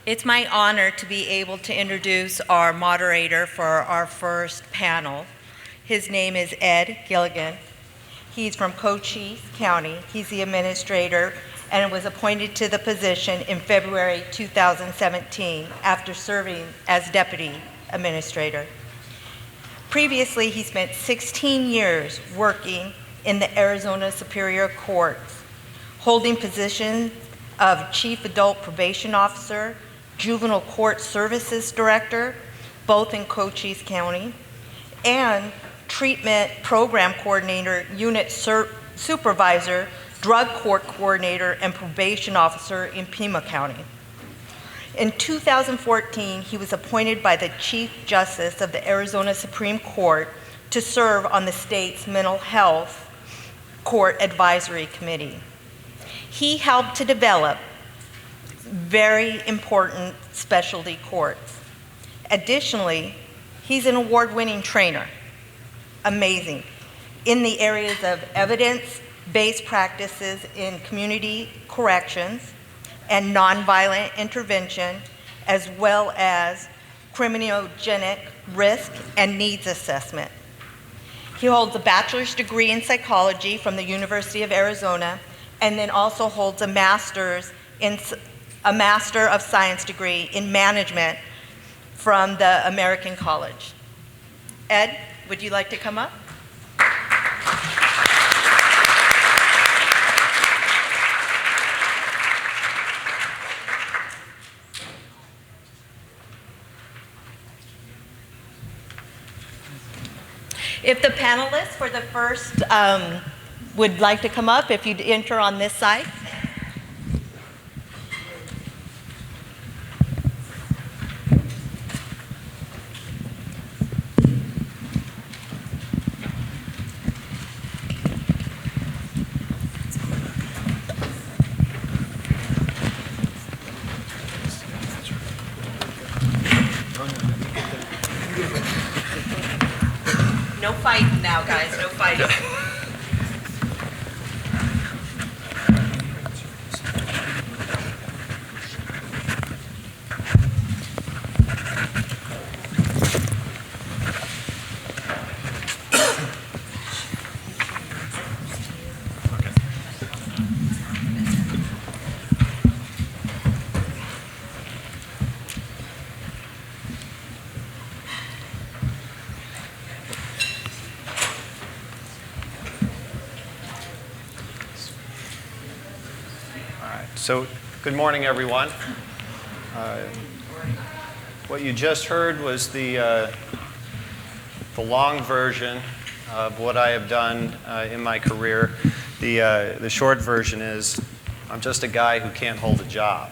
It's my honor to be able to introduce our moderator for our first panel. His name is Ed Gilligan. He's from Cochise County. He's the administrator and was appointed to the position in February 2017 after serving as deputy administrator. Previously, he spent 16 years working in the Arizona Superior Courts, holding positions of Chief Adult Probation Officer, Juvenile Court Services Director, both in Cochise County, and Treatment Program Coordinator, Unit Supervisor, Drug Court Coordinator, and Probation Officer in Pima County. In 2014, he was appointed by the Chief Justice of the Arizona Supreme Court to serve on the state's Mental Health Court Advisory Committee. He helped to develop very important specialty courts. Additionally, he's an award-winning trainer, amazing, in the areas of evidence-based practices in community corrections and nonviolent intervention, as well as criminogenic risk and needs assessment. He holds a bachelor's degree in psychology from the University of Arizona, and then also holds a Master of Science degree in management from the American College. Ed, would you like to come up? If the panelists for the first would like to come up, if you'd enter on this side. No fighting now, guys, no fighting. So, good morning, everyone. What you just heard was the long version of what I have done in my career. The short version is, I'm just a guy who can't hold a job.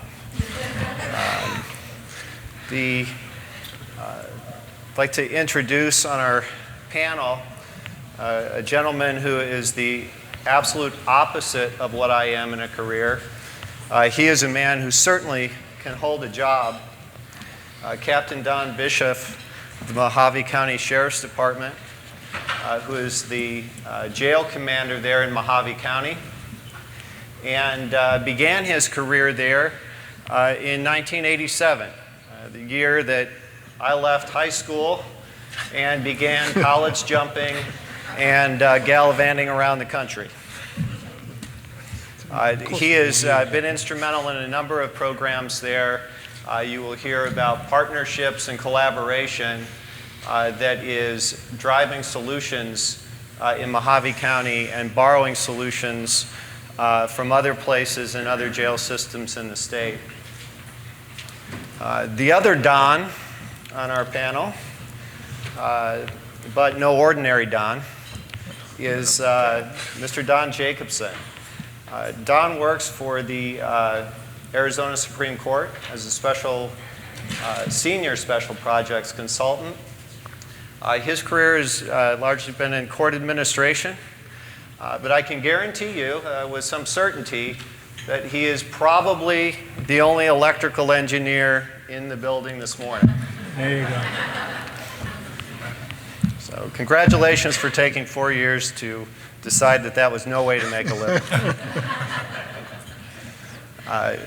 I'd like to introduce on our panel a gentleman who is the absolute opposite of what I am in a career. He is a man who certainly can hold a job. Captain Don Bishop of the Mojave County Sheriff's Department, who is the jail commander there in Mojave County, and began his career there in 1987, the year that I left high school and began college jumping and gallivanting around the country. He has been instrumental in a number of programs there. You will hear about partnerships and collaboration that is driving solutions in Mojave County and borrowing solutions from other places and other jail systems in the state. The other Don on our panel, but no ordinary Don, is Mr. Don Jacobson. Don works for the Arizona Supreme Court as a senior special projects consultant. His career has largely been in court administration, but I can guarantee you with some certainty that he is probably the only electrical engineer in the building this morning. There you go. So congratulations for taking 4 years to decide that that was no way to make a living.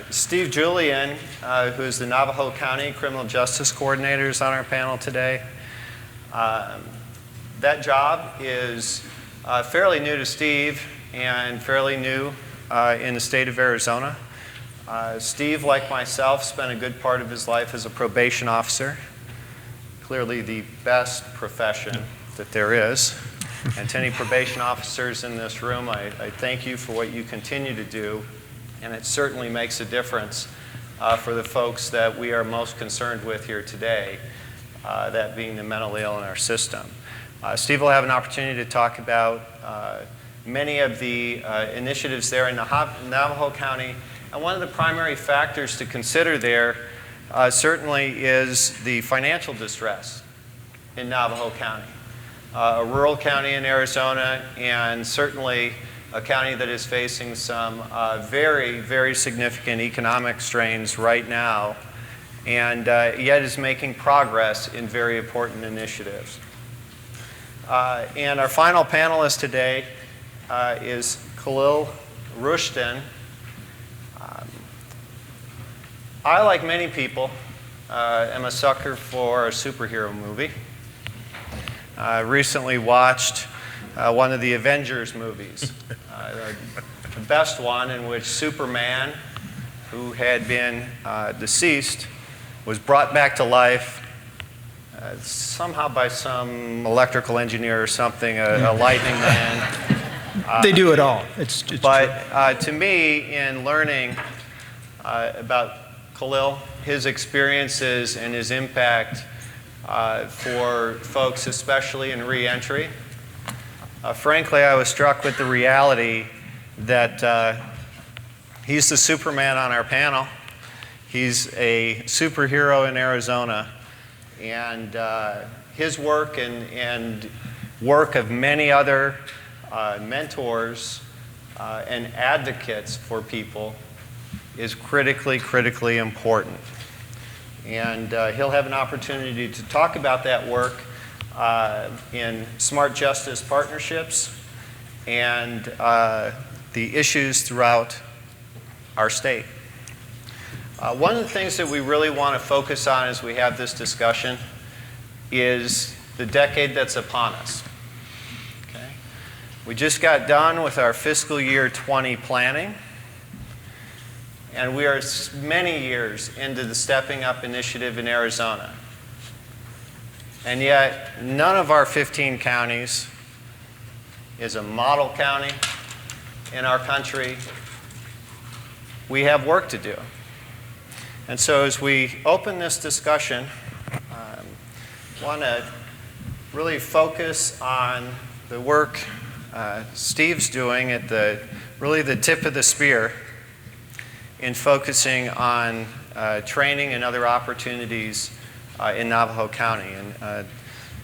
Steve Julian, who is the Navajo County Criminal Justice Coordinator, is on our panel today. That job is fairly new to Steve and fairly new in the state of Arizona. Steve, like myself, spent a good part of his life as a probation officer. Clearly the best profession that there is. And to any probation officers in this room, I thank you for what you continue to do. And it certainly makes a difference for the folks that we are most concerned with here today, that being the mentally ill in our system. Steve will have an opportunity to talk about many of the initiatives there in Navajo County. And one of the primary factors to consider there certainly is the financial distress in Navajo County. A rural county in Arizona, and certainly a county that is facing some very, very significant economic strains right now, and yet is making progress in very important initiatives. And our final panelist today is Khalil Rushton. I, like many people, am a sucker for a superhero movie. I recently watched one of the Avengers movies, the best one, in which Superman, who had been deceased, was brought back to life somehow by some electrical engineer or something, a lightning man. They do it all. But to me, in learning about Khalil, his experiences and his impact for folks, especially in re-entry, frankly, I was struck with the reality that he's the Superman on our panel. He's a superhero in Arizona, and his work and work of many other mentors and advocates for people is critically important. And he'll have an opportunity to talk about that work in smart justice partnerships and the issues throughout our state. One of the things that we really want to focus on as we have this discussion is the decade that's upon us. Okay? We just got done with our fiscal year 20 planning, and we are many years into the Stepping Up initiative in Arizona. And yet, none of our 15 counties is a model county in our country. We have work to do. And so as we open this discussion, I want to really focus on the work Steve's doing at really the tip of the spear in focusing on training and other opportunities in Navajo County. And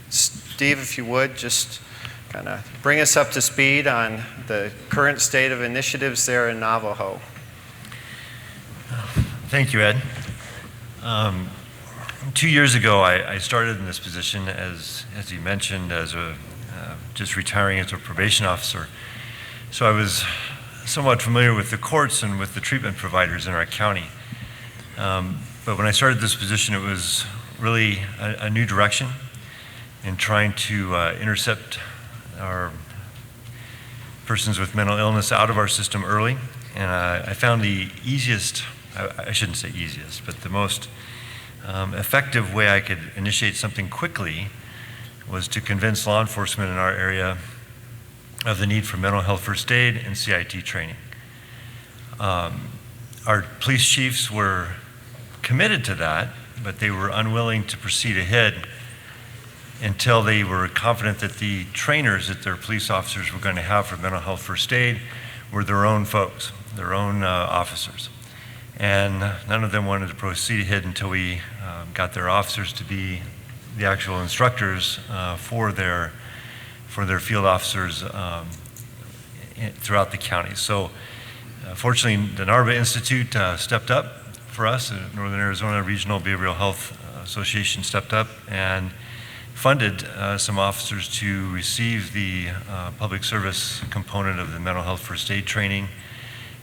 Steve, if you would, just kind of bring us up to speed on the current state of initiatives there in Navajo. Thank you, Ed. 2 years ago, I started in this position, as you mentioned, as just retiring as a probation officer. So I was somewhat familiar with the courts and with the treatment providers in our county. But when I started this position, it was really a new direction in trying to intercept our persons with mental illness out of our system early. And I found the easiest, I shouldn't say easiest, but the most effective way I could initiate something quickly was to convince law enforcement in our area of the need for mental health first aid and CIT training. Our police chiefs were committed to that, but they were unwilling to proceed ahead until they were confident that the trainers that their police officers were going to have for mental health first aid were their own folks, their own officers. And none of them wanted to proceed ahead until we got their officers to be the actual instructors for their field officers throughout the county. So fortunately, the NARBA Institute stepped up for us. The Northern Arizona Regional Behavioral Health Association stepped up and funded some officers to receive the public service component of the mental health first aid training.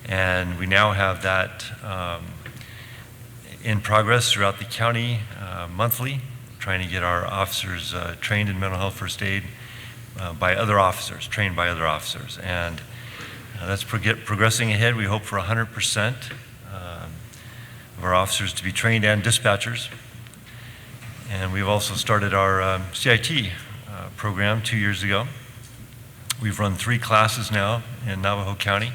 And we now have that in progress throughout the county monthly, trying to get our officers trained in mental health first aid by other officers, trained by other officers. And that's progressing ahead. We hope for 100% of our officers to be trained and dispatchers. And we've also started our CIT program 2 years ago. We've run 3 classes now in Navajo County.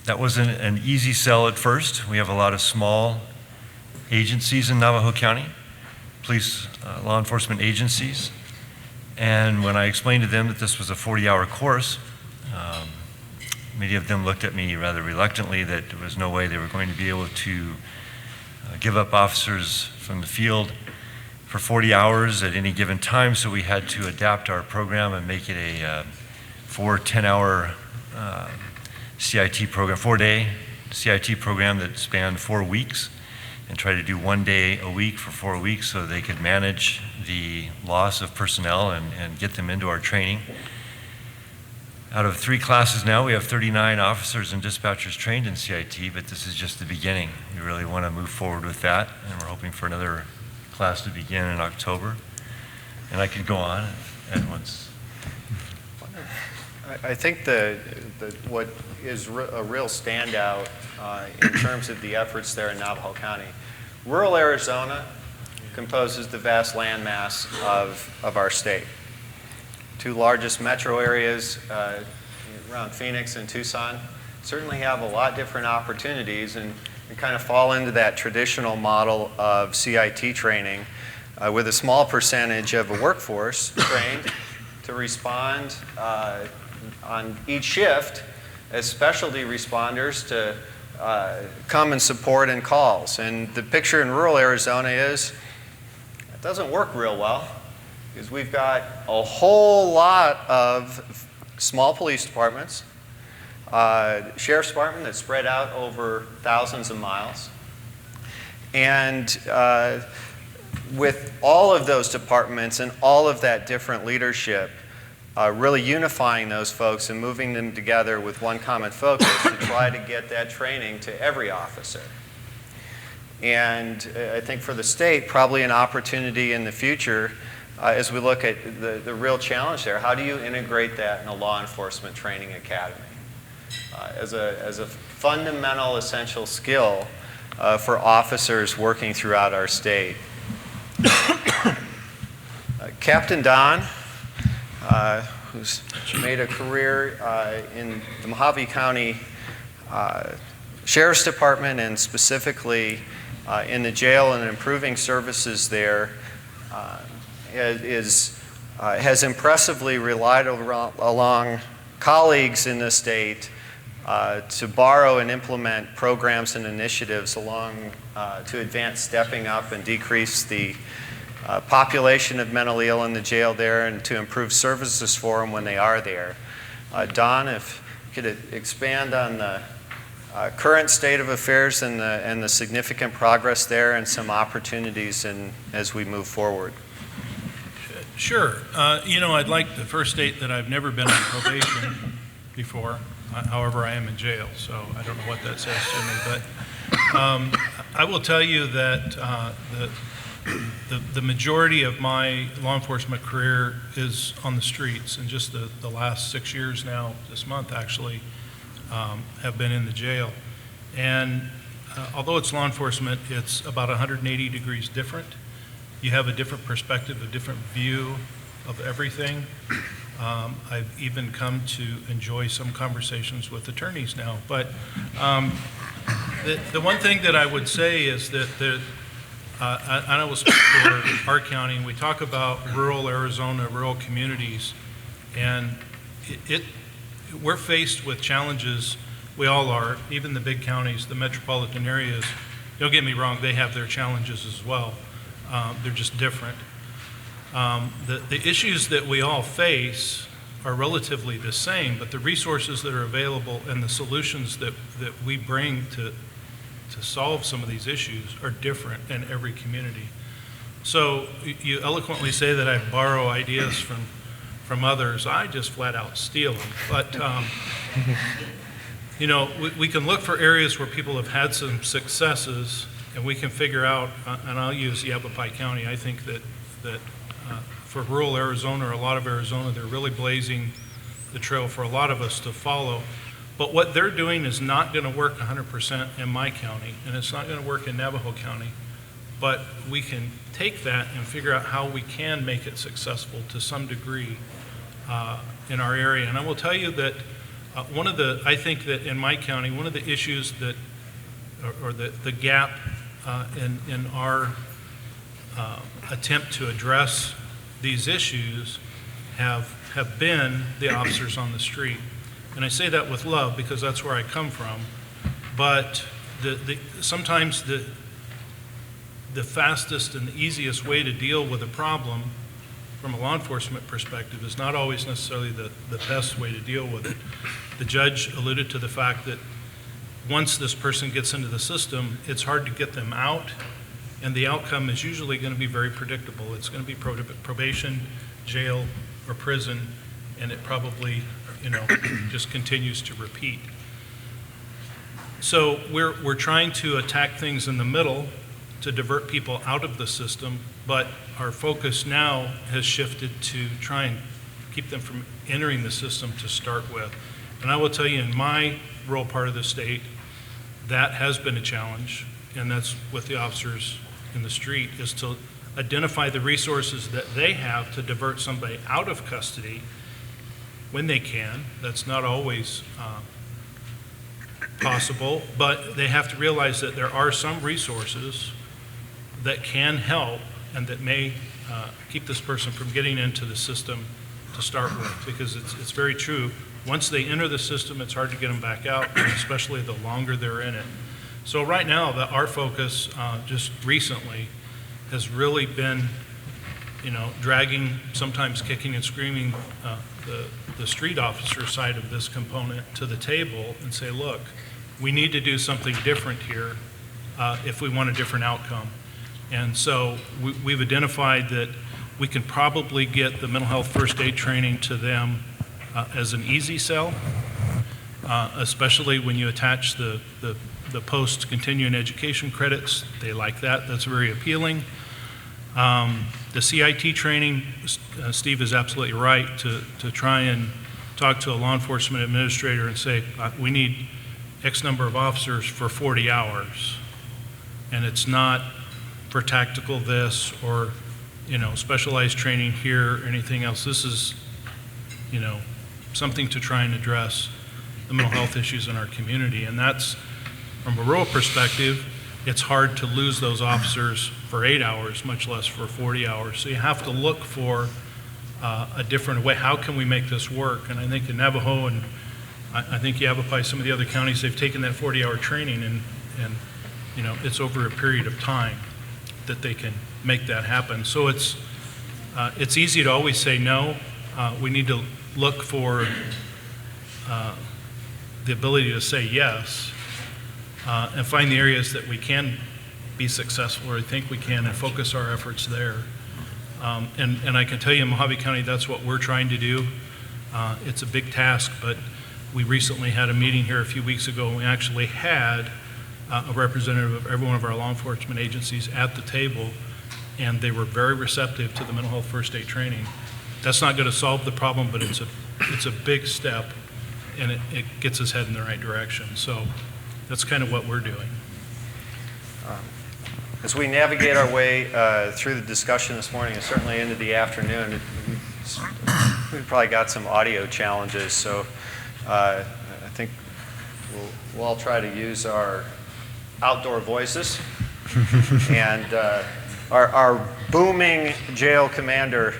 That wasn't an easy sell at first. We have a lot of small agencies in Navajo County, police, law enforcement agencies. And when I explained to them that this was a 40-hour course, many of them looked at me rather reluctantly that there was no way they were going to be able to give up officers from the field for 40 hours at any given time, so we had to adapt our program and make it a 4 10-hour CIT program, 4-day CIT program that spanned 4 weeks, and try to do 1 day a week for 4 weeks so they could manage the loss of personnel and get them into our training. Out of 3 classes now, we have 39 officers and dispatchers trained in CIT, but this is just the beginning. We really want to move forward with that, and we're hoping for another class to begin in October. And I could go on if Ed wants. I think what is a real standout in terms of the efforts there in Navajo County, rural Arizona composes the vast landmass of our state. 2 largest metro areas around Phoenix and Tucson certainly have a lot different opportunities and kind of fall into that traditional model of CIT training with a small percentage of a workforce trained to respond on each shift as specialty responders to come and support in calls. And the picture in rural Arizona is it doesn't work real well because we've got a whole lot of small police departments, sheriff's department that's spread out over thousands of miles. And with all of those departments and all of that different leadership, really unifying those folks and moving them together with one common focus to try to get that training to every officer. And I think for the state, probably an opportunity in the future as we look at the real challenge there. How do you integrate that in a law enforcement training academy? As a fundamental, essential skill for officers working throughout our state. Captain Don, who's made a career in the Mojave County Sheriff's Department and specifically in the jail and improving services there, has impressively relied along colleagues in the state to borrow and implement programs and initiatives to advance stepping up and decrease the population of mentally ill in the jail there and to improve services for them when they are there. Don, if you could expand on the current state of affairs and the significant progress there and some opportunities as we move forward. Sure. I'd like to first state that I've never been on probation before. However, I am in jail, so I don't know what that says to me. But I will tell you that the majority of my law enforcement career is on the streets, and just the last 6 years now, this month actually, have been in the jail. And although it's law enforcement, it's about 180 degrees different. You have a different perspective, a different view of everything. I've even come to enjoy some conversations with attorneys now. But the one thing that I would say is that I will speak for our county, and we talk about rural Arizona, rural communities, and we're faced with challenges. We all are, even the big counties, the metropolitan areas. Don't get me wrong, they have their challenges as well. They're just different. The issues that we all face are relatively the same, but the resources that are available and the solutions that we bring to solve some of these issues are different in every community. So you eloquently say that I borrow ideas from others. I just flat out steal them. But You know, we can look for areas where people have had some successes, and we can figure out, and I'll use Yavapai County. I think that for rural Arizona, or a lot of Arizona, they're really blazing the trail for a lot of us to follow. But what they're doing is not going to work 100% in my county, and it's not going to work in Navajo County. But we can take that and figure out how we can make it successful to some degree in our area. And I will tell you that I think that in my county, one of the issues that, or the gap in our attempt to address these issues have been the officers on the street. And I say that with love because that's where I come from. But sometimes the fastest and the easiest way to deal with a problem from a law enforcement perspective is not always necessarily the best way to deal with it. The judge alluded to the fact that once this person gets into the system, it's hard to get them out, and the outcome is usually going to be very predictable. It's going to be probation, jail, or prison, and it probably, just continues to repeat. So we're trying to attack things in the middle to divert people out of the system, but our focus now has shifted to try and keep them from entering the system to start with. And I will tell you, in my rural part of the state, that has been a challenge, and that's with the officers in the street, is to identify the resources that they have to divert somebody out of custody when they can. That's not always possible, but they have to realize that there are some resources that can help and that may keep this person from getting into the system to start with, because it's very true. Once they enter the system, it's hard to get them back out, especially the longer they're in it. So right now, our focus just recently has really been, dragging, sometimes kicking and screaming the street officer side of this component to the table and say, look, we need to do something different here if we want a different outcome. And so we've identified that we can probably get the mental health first aid training to them as an easy sell, especially when you attach the post-continuing education credits. They like that. That's very appealing. The CIT training, Steve is absolutely right, to try and talk to a law enforcement administrator and say, we need X number of officers for 40 hours. And it's not for tactical this or, specialized training here or anything else. This is, something to try and address the mental health issues in our community. And that's, from a rural perspective, it's hard to lose those officers for 8 hours, much less for 40 hours. So you have to look for a different way. How can we make this work? And I think in Navajo, and I think Yavapai, some of the other counties, they've taken that 40-hour training and it's over a period of time that they can make that happen. So it's easy to always say no. We need to look for the ability to say yes and find the areas that we can be successful, or I think we can, and focus our efforts there. And I can tell you in Mojave County, that's what we're trying to do. It's a big task, but we recently had a meeting here a few weeks ago, and we actually had a representative of every one of our law enforcement agencies at the table, and they were very receptive to the mental health first aid training. That's not going to solve the problem, but it's a big step, and it gets us heading in the right direction. So that's kind of what we're doing. As we navigate our way through the discussion this morning and certainly into the afternoon, we've probably got some audio challenges, so I think we'll all try to use our outdoor voices and our booming jail commander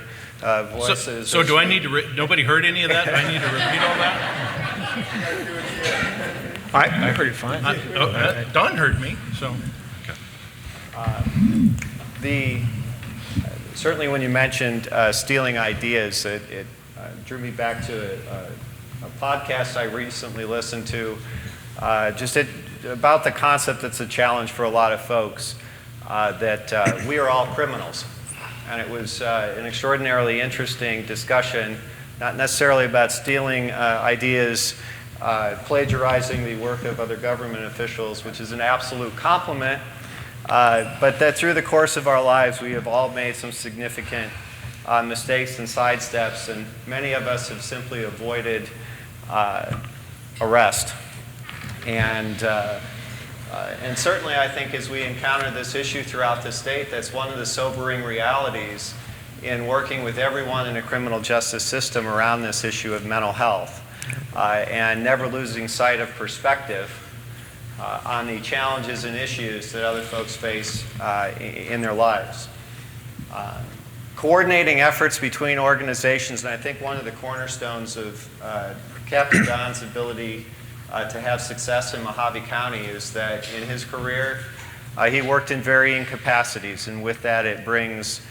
voices. So do I need to, nobody heard any of that? Do I need to repeat all that? I heard it fine. Don heard me, so. Certainly when you mentioned stealing ideas, it drew me back to a podcast I recently listened to about the concept that's a challenge for a lot of folks, that we are all criminals. And it was an extraordinarily interesting discussion, not necessarily about stealing ideas plagiarizing the work of other government officials, which is an absolute compliment. But that through the course of our lives, we have all made some significant mistakes and sidesteps, and many of us have simply avoided arrest. And certainly, I think as we encounter this issue throughout the state, that's one of the sobering realities in working with everyone in the criminal justice system around this issue of mental health, and never losing sight of perspective on the challenges and issues that other folks face in their lives. Coordinating efforts between organizations, and I think one of the cornerstones of Captain Don's ability to have success in Mojave County is that in his career, he worked in varying capacities, and with that it brings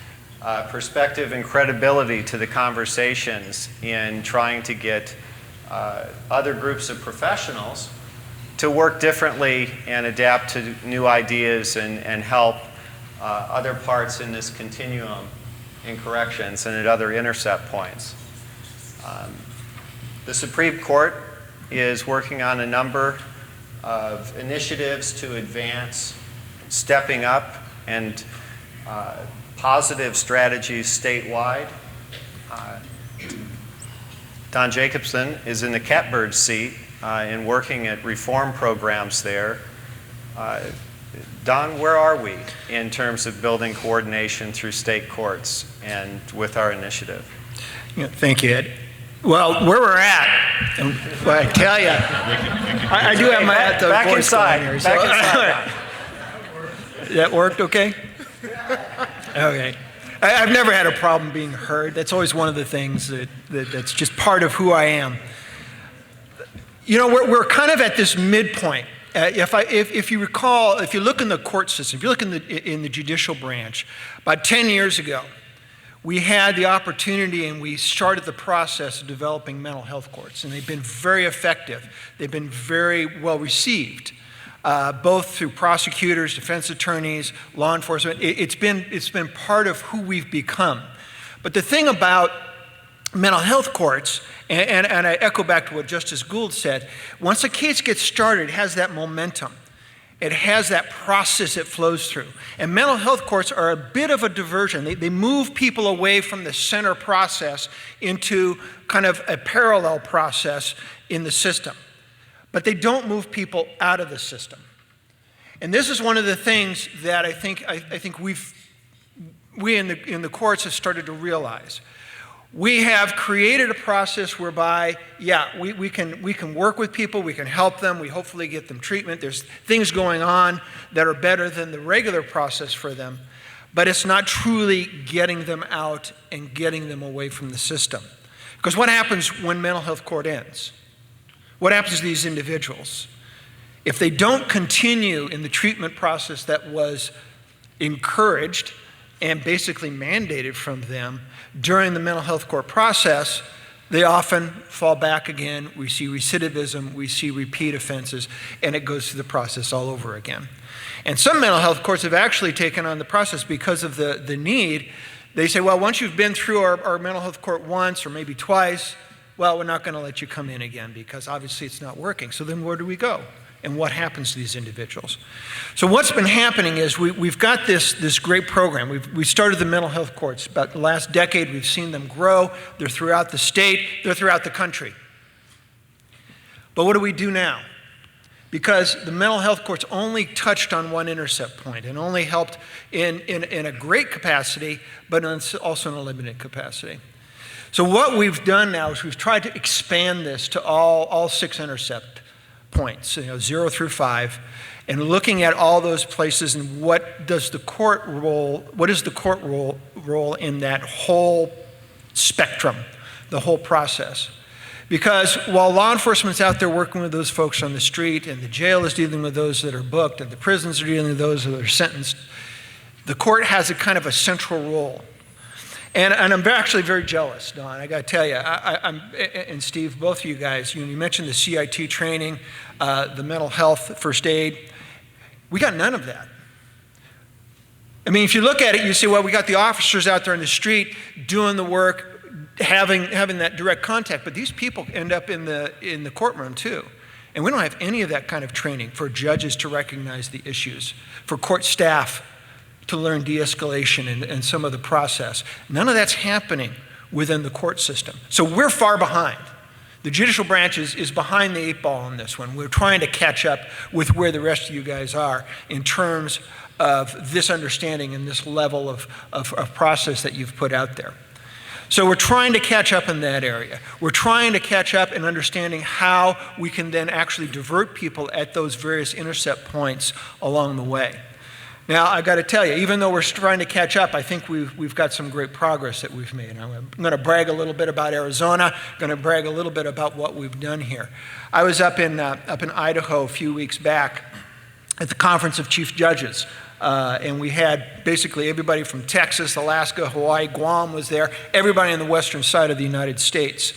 perspective and credibility to the conversations in trying to get other groups of professionals to work differently and adapt to new ideas and help other parts in this continuum in corrections and at other intercept points. The Supreme Court is working on a number of initiatives to advance stepping up and positive strategies statewide. Don Jacobson is in the catbird seat in working at reform programs there. Don, where are we in terms of building coordination through state courts and with our initiative? Yeah, thank you, Ed. Well, where we're at, and well, I tell you, I do have my back voice inside. Here, back inside. That worked okay? Okay. I've never had a problem being heard. That's always one of the things that's just part of who I am. You know, we're kind of at this midpoint. If you recall, if you look in the court system, if you look in the judicial branch, about 10 years ago, we had the opportunity and we started the process of developing mental health courts, and they've been very effective. They've been very well received, both through prosecutors, defense attorneys, law enforcement. It's been part of who we've become. But the thing about mental health courts, and I echo back to what Justice Gould said, once a case gets started, it has that momentum. It has that process it flows through. And mental health courts are a bit of a diversion. They move people away from the center process into kind of a parallel process in the system. But they don't move people out of the system. And this is one of the things that I think we in the courts have started to realize. We have created a process whereby, we can work with people, we can help them, we hopefully get them treatment. There's things going on that are better than the regular process for them, but it's not truly getting them out and getting them away from the system. Because what happens when mental health court ends? What happens to these individuals? If they don't continue in the treatment process that was encouraged and basically mandated from them during the mental health court process, they often fall back again. We see recidivism, we see repeat offenses, and it goes through the process all over again. And some mental health courts have actually taken on the process because of the need. They say, well, once you've been through our mental health court once or maybe twice, well, we're not going to let you come in again because obviously it's not working. So then where do we go? And what happens to these individuals? So what's been happening is we've got this great program. We started the mental health courts. About the last decade, we've seen them grow. They're throughout the state. They're throughout the country. But what do we do now? Because the mental health courts only touched on one intercept point and only helped in a great capacity, but also in a limited capacity. So what we've done now is we've tried to expand this to all 6 intercept points, 0 through 5, and looking at all those places and what is the court role in that whole spectrum, the whole process. Because while law enforcement's out there working with those folks on the street, and the jail is dealing with those that are booked, and the prisons are dealing with those that are sentenced, the court has a kind of a central role. And I'm actually very jealous, Don. I got to tell you, and Steve, both of you guys, you mentioned the CIT training, the mental health first aid. We got none of that. I mean, if you look at it, you say, well, we got the officers out there in the street doing the work, having that direct contact. But these people end up in the courtroom too. And we don't have any of that kind of training for judges to recognize the issues, for court staff to learn de-escalation and some of the process. None of that's happening within the court system. So we're far behind. The judicial branch is behind the 8 ball on this one. We're trying to catch up with where the rest of you guys are in terms of this understanding and this level of process that you've put out there. So we're trying to catch up in that area. We're trying to catch up in understanding how we can then actually divert people at those various intercept points along the way. Now, I've got to tell you, even though we're trying to catch up, I think we've got some great progress that we've made. I'm going to brag a little bit about Arizona, going to brag a little bit about what we've done here. I was up in Idaho a few weeks back at the Conference of Chief Judges. And we had basically everybody from Texas, Alaska, Hawaii, Guam was there, everybody on the western side of the United States.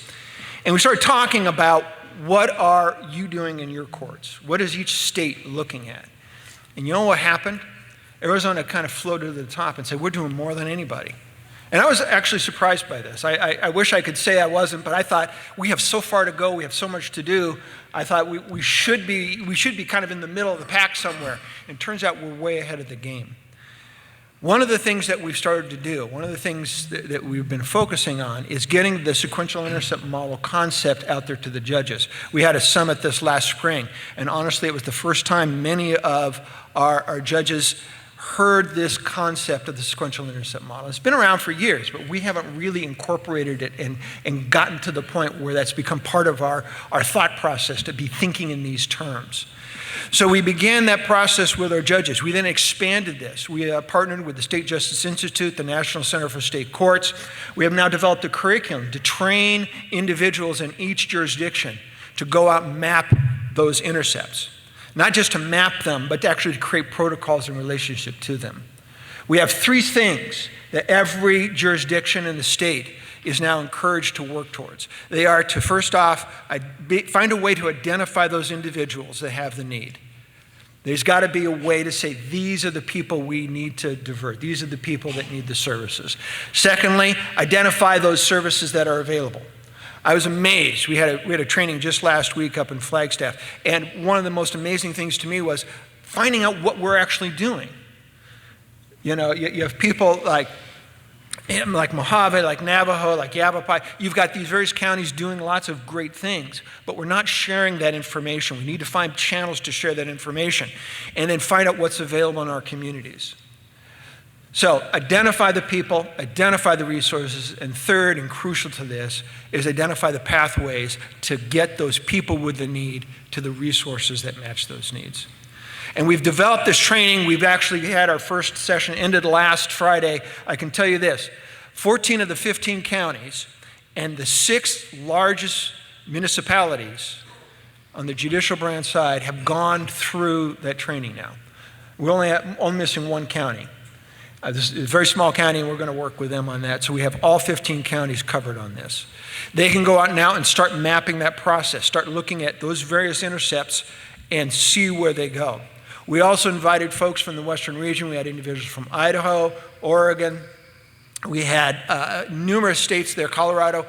And we started talking about what are you doing in your courts? What is each state looking at? And you know what happened? Arizona kind of floated to the top and said, we're doing more than anybody. And I was actually surprised by this. I wish I could say I wasn't, but I thought we have so far to go, we have so much to do. I thought we should be kind of in the middle of the pack somewhere. And it turns out we're way ahead of the game. One of the things that we've started to do, one of the things that we've been focusing on is getting the sequential intercept model concept out there to the judges. We had a summit this last spring, and honestly, it was the first time many of our judges heard this concept of the sequential intercept model. It's been around for years, but we haven't really incorporated it and gotten to the point where that's become part of our thought process to be thinking in these terms. So we began that process with our judges. We then expanded this. We partnered with the State Justice Institute, the National Center for State Courts. We have now developed a curriculum to train individuals in each jurisdiction to go out and map those intercepts. Not just to map them, but to actually create protocols in relationship to them. We have 3 things that every jurisdiction in the state is now encouraged to work towards. They are to, first off, find a way to identify those individuals that have the need. There's got to be a way to say, these are the people we need to divert. These are the people that need the services. Secondly, identify those services that are available. I was amazed. We had a training just last week up in Flagstaff, and one of the most amazing things to me was finding out what we're actually doing. You know, you have people like Mojave, like Navajo, like Yavapai. You've got these various counties doing lots of great things, but we're not sharing that information. We need to find channels to share that information, and then find out what's available in our communities. So identify the people, identify the resources, and third, and crucial to this, is identify the pathways to get those people with the need to the resources that match those needs. And we've developed this training. We've actually had our first session ended last Friday. I can tell you this, 14 of the 15 counties and the 6 largest municipalities on the judicial branch side have gone through that training now. We're only missing 1 county. This is a very small county, and we're going to work with them on that. So we have all 15 counties covered on this. They can go out now and start mapping that process, start looking at those various intercepts and see where they go. We also invited folks from the Western region. We had individuals from Idaho, Oregon. We had numerous states there, Colorado.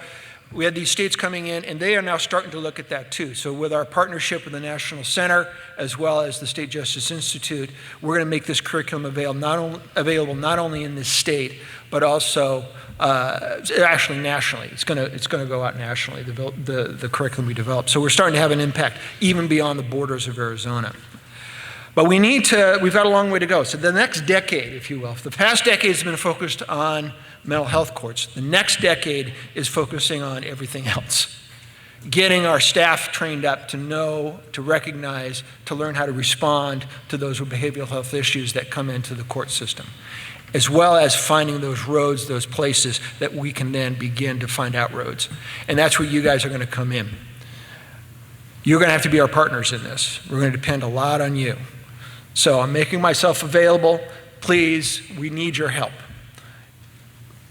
We had these states coming in, and they are now starting to look at that too. So with our partnership with the National Center, as well as the State Justice Institute, we're going to make this curriculum available not only in this state, but also actually nationally. It's going to go out nationally, the curriculum we developed. So we're starting to have an impact even beyond the borders of Arizona. But we've got a long way to go. So the next decade, if you will, if the past decade has been focused on mental health courts, the next decade is focusing on everything else. Getting our staff trained up to know, to recognize, to learn how to respond to those behavioral health issues that come into the court system, as well as finding those roads, those places that we can then begin to find out roads. And that's where you guys are going to come in. You're going to have to be our partners in this. We're going to depend a lot on you. So I'm making myself available. Please, we need your help.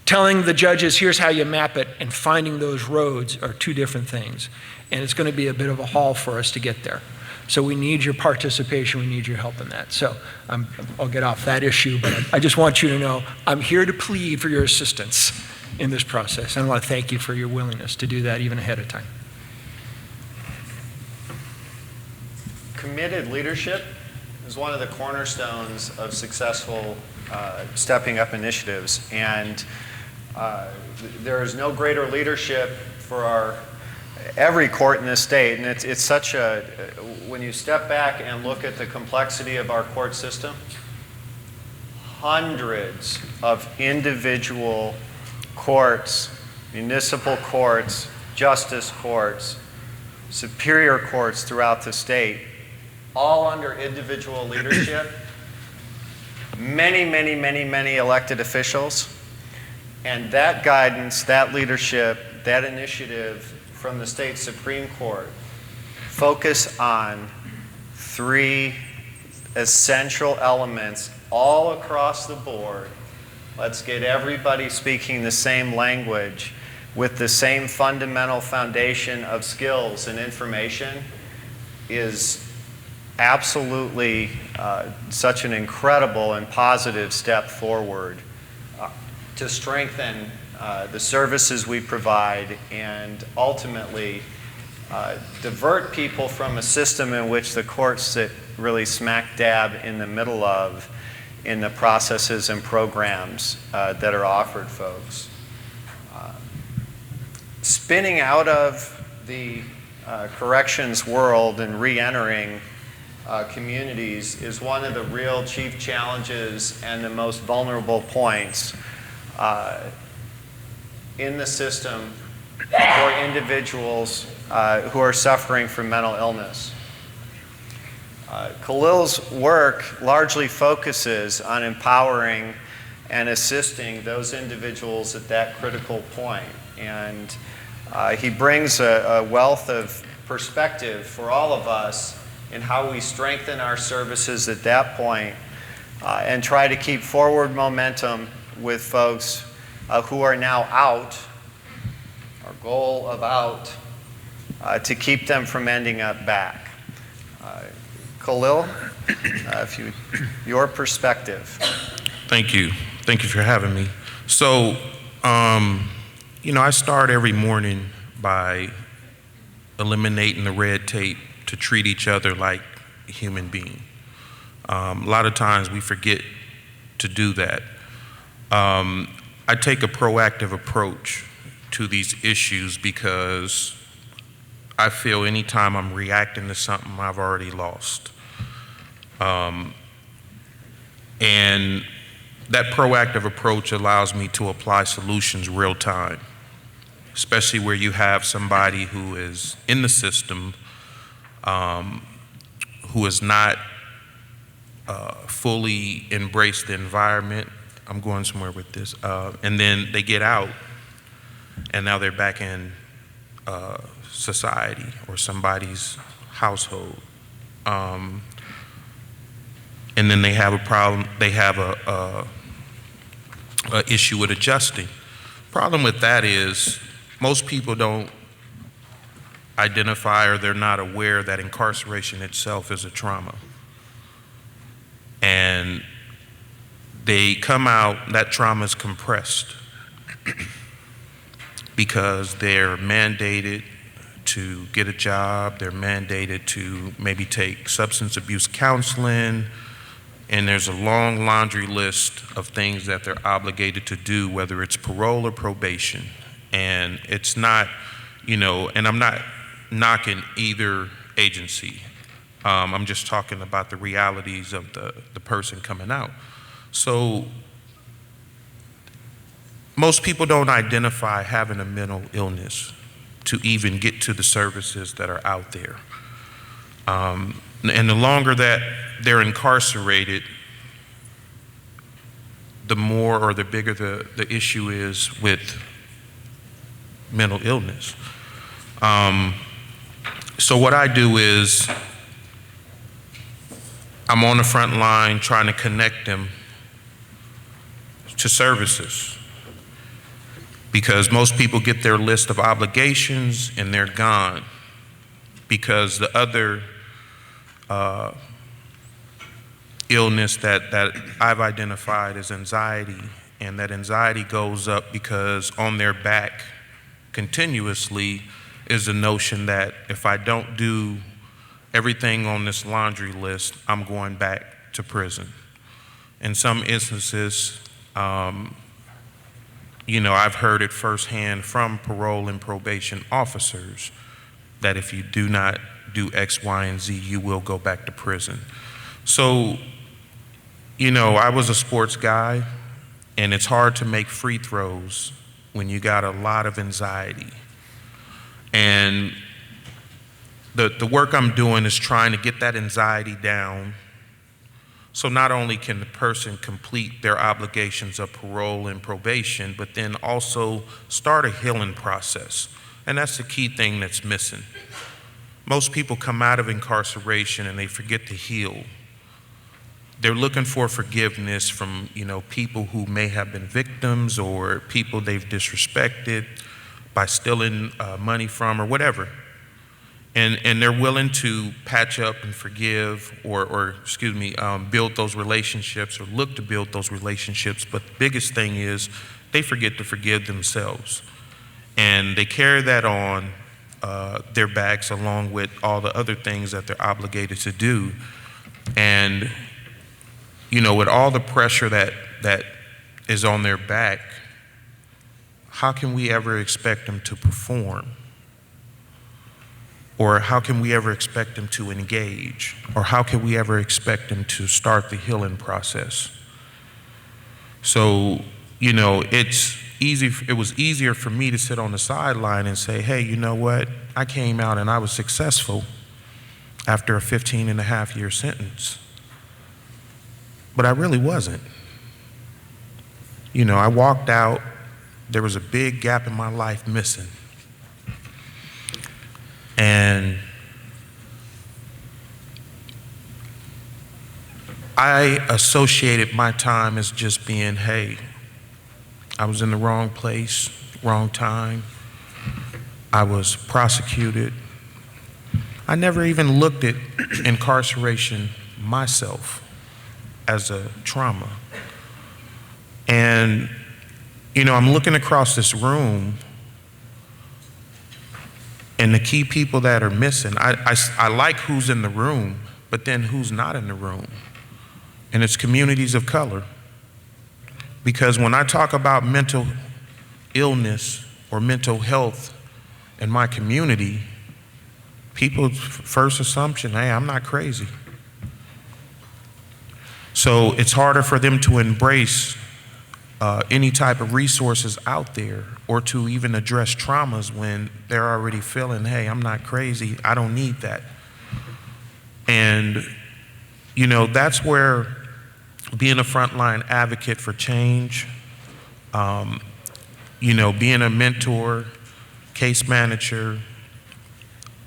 Telling the judges, here's how you map it, and finding those roads are 2 different things. And it's going to be a bit of a haul for us to get there. So we need your participation. We need your help in that. So I'll get off that issue, but I just want you to know I'm here to plead for your assistance. in this process. And I want to thank you for your willingness to do that even ahead of time. Committed leadership is one of the cornerstones of successful stepping up initiatives. And there is no greater leadership for every court in this state. And it's such a, when you step back and look at the complexity of our court system, hundreds of individual courts, municipal courts, justice courts, superior courts throughout the state, all under individual leadership, many elected officials, and that guidance, that leadership, that initiative from the state Supreme Court focus on three essential elements all across the board. Let's get everybody speaking the same language with the same fundamental foundation of skills and information is absolutely such an incredible and positive step forward to strengthen the services we provide and ultimately divert people from a system in which the courts sit really smack dab in the middle of in the processes and programs that are offered folks. Spinning out of the corrections world and re-entering communities is one of the real chief challenges and the most vulnerable points in the system for individuals who are suffering from mental illness. Khalil's work largely focuses on empowering and assisting those individuals at that critical point. And he brings a wealth of perspective for all of us in how we strengthen our services at that point and try to keep forward momentum with folks who are now out, our goal of out, to keep them from ending up back. Khalil, your perspective. Thank you. Thank you for having me. So, I start every morning by eliminating the red tape to treat each other like a human being. A lot of times we forget to do that. I take a proactive approach to these issues because I feel anytime I'm reacting to something, I've already lost. And that proactive approach allows me to apply solutions real time, especially where you have somebody who is in the system, who has not fully embraced the environment. I'm going somewhere with this. And then they get out, and now they're back in society or somebody's household. And then they have a problem, they have a issue with adjusting. Problem with that is most people don't identify or they're not aware that incarceration itself is a trauma. And they come out, that trauma is compressed because they're mandated to get a job, they're mandated to maybe take substance abuse counseling, and there's a long laundry list of things that they're obligated to do, whether it's parole or probation. And it's not, and I'm not knocking either agency. I'm just talking about the realities of the person coming out. So most people don't identify having a mental illness to even get to the services that are out there. And the longer that they're incarcerated, the more or the bigger the issue is with mental illness. So what I do is I'm on the front line trying to connect them to services, because most people get their list of obligations and they're gone because the other illness that I've identified as anxiety And that anxiety goes up because on their back continuously is the notion that if I don't do everything on this laundry list, I'm going back to prison. In some instances, I've heard it firsthand from parole and probation officers that if you do not do X, Y, and Z, you will go back to prison. So, I was a sports guy, and it's hard to make free throws when you got a lot of anxiety. And the work I'm doing is trying to get that anxiety down, so not only can the person complete their obligations of parole and probation, but then also start a healing process. And that's the key thing that's missing. Most people come out of incarceration and they forget to heal. They're looking for forgiveness from, people who may have been victims or people they've disrespected by stealing money from or whatever. And they're willing to patch up and forgive or build those relationships or look to build those relationships. But the biggest thing is they forget to forgive themselves. And they carry that on their backs along with all the other things that they're obligated to do. And, with all the pressure that is on their back, how can we ever expect them to perform? Or how can we ever expect them to engage? Or how can we ever expect them to start the healing process? So, it was easier for me to sit on the sideline and say, hey, you know what? I came out and I was successful after a 15-and-a-half-year sentence. But I really wasn't. I walked out, there was a big gap in my life missing. And I associated my time as just being, hey, I was in the wrong place, wrong time. I was prosecuted. I never even looked at incarceration myself as a trauma. And, I'm looking across this room, and the key people that are missing, I like who's in the room, but then who's not in the room. And it's communities of color. Because when I talk about mental illness or mental health in my community, people's first assumption, hey, I'm not crazy. So it's harder for them to embrace any type of resources out there or to even address traumas when they're already feeling, hey, I'm not crazy, I don't need that. And, that's where being a frontline advocate for change, being a mentor, case manager,